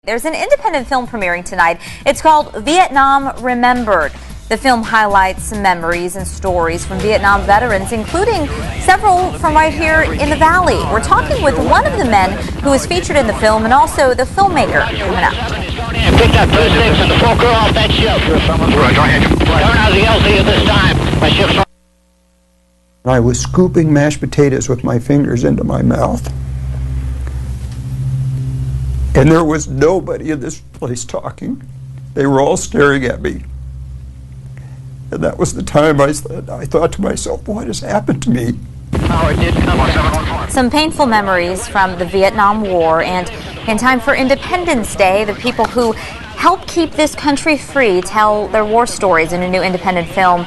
There's an independent film premiering tonight. It's called Vietnam Remembered. The film highlights some memories and stories from Vietnam veterans, including several from right here in the Valley. We're talking with one of the men who is featured in the film and also the filmmaker coming up. Picked up 2-6 and the full crew off that ship. Right, go ahead. Coming out of the LZ at this time. My ship's... I was scooping mashed potatoes with my fingers into my mouth. And there was nobody in this place talking. They were all staring at me. And that was the time I thought to myself, what has happened to me? Some painful memories from the Vietnam War, and in time for Independence Day, the people who helped keep this country free tell their war stories in a new independent film,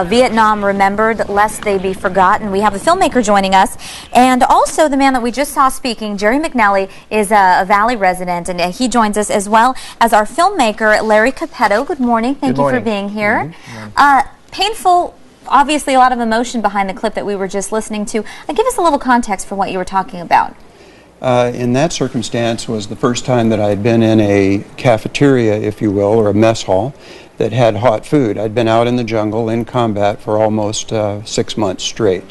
Vietnam Remembered, Lest They Be Forgotten. We have a filmmaker joining us, and also the man that we just saw speaking, Jerry McNelly, is a Valley resident, and he joins us, as well as our filmmaker, Larry Cappetto. Good morning. Thank you for being here. Painful, obviously a lot of emotion behind the clip that we were just listening to. Give us a little context for what you were talking about. In that circumstance was the first time that I had been in a cafeteria, if you will, or a mess hall that had hot food. I'd been out in the jungle in combat for almost 6 months straight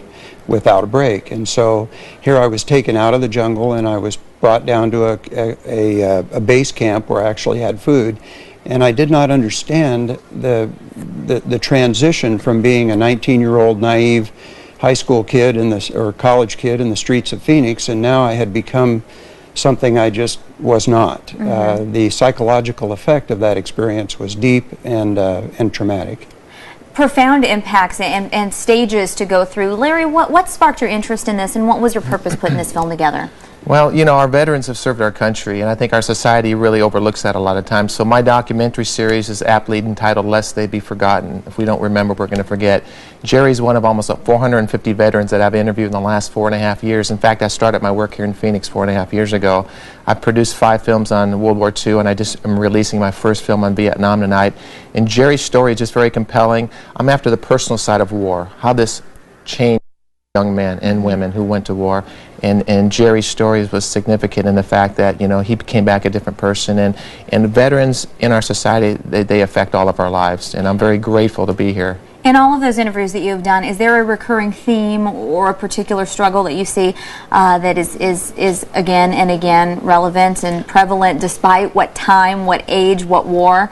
without a break. And so here I was taken out of the jungle and I was brought down to a base camp where I actually had food. And I did not understand the transition from being a 19-year-old naive high school kid or college kid in the streets of Phoenix, and now I had become something I just was not. The psychological effect of that experience was deep and traumatic. Profound impacts and stages to go through. Larry, what sparked your interest in this, and what was your purpose putting this film together? Well, you know, our veterans have served our country, and I think our society really overlooks that a lot of times. So my documentary series is aptly entitled Lest They Be Forgotten. If we don't remember, we're going to forget. Jerry's one of almost 450 veterans that I've interviewed in the last 4.5 years. In fact, I started my work here in Phoenix 4.5 years ago. I produced 5 films on World War II, and I just am releasing my first film on Vietnam tonight. And Jerry's story is just very compelling. I'm after the personal side of war, how this changed young men and women who went to war, and Jerry's story was significant in the fact that, you know, he came back a different person, and veterans in our society, they affect all of our lives, and I'm very grateful to be here. In all of those interviews that you've done, is there a recurring theme or a particular struggle that you see that is again and again relevant and prevalent despite what time, what age, what war?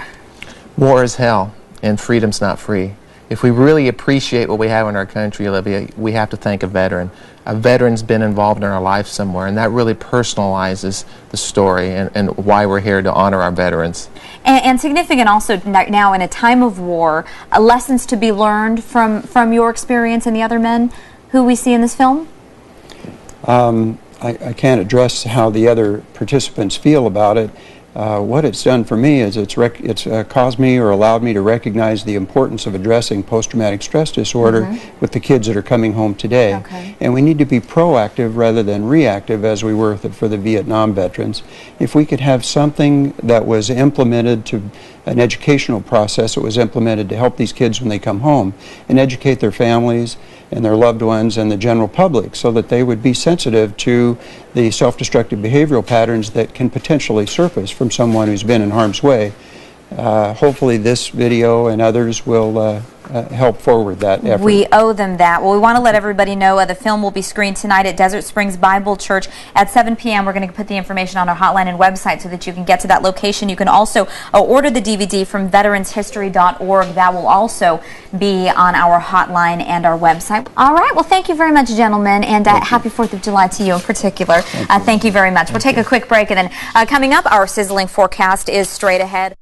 War is hell, and freedom's not free. If we really appreciate what we have in our country, Olivia, we have to thank a veteran. A veteran's been involved in our life somewhere, and that really personalizes the story and why we're here to honor our veterans. And significant also now in a time of war, lessons to be learned from your experience and the other men who we see in this film? I can't address how the other participants feel about it. What it's done for me is it's caused me or allowed me to recognize the importance of addressing post-traumatic stress disorder with the kids that are coming home today. And we need to be proactive rather than reactive as we were for the Vietnam veterans. If we could have something that was implemented to an educational process that was implemented to help these kids when they come home and educate their families and their loved ones and the general public so that they would be sensitive to the self-destructive behavioral patterns that can potentially surface from someone who's been in harm's way. Hopefully this video and others will help forward that effort. We owe them that. Well, we want to let everybody know the film will be screened tonight at Desert Springs Bible Church at 7 p.m. We're going to put the information on our hotline and website so that you can get to that location. You can also order the DVD from veteranshistory.org. That will also be on our hotline and our website. All right. Well, thank you very much, gentlemen, and happy 4th of July to you in particular. Thank you very much. We'll take a quick break, and then coming up, our sizzling forecast is straight ahead.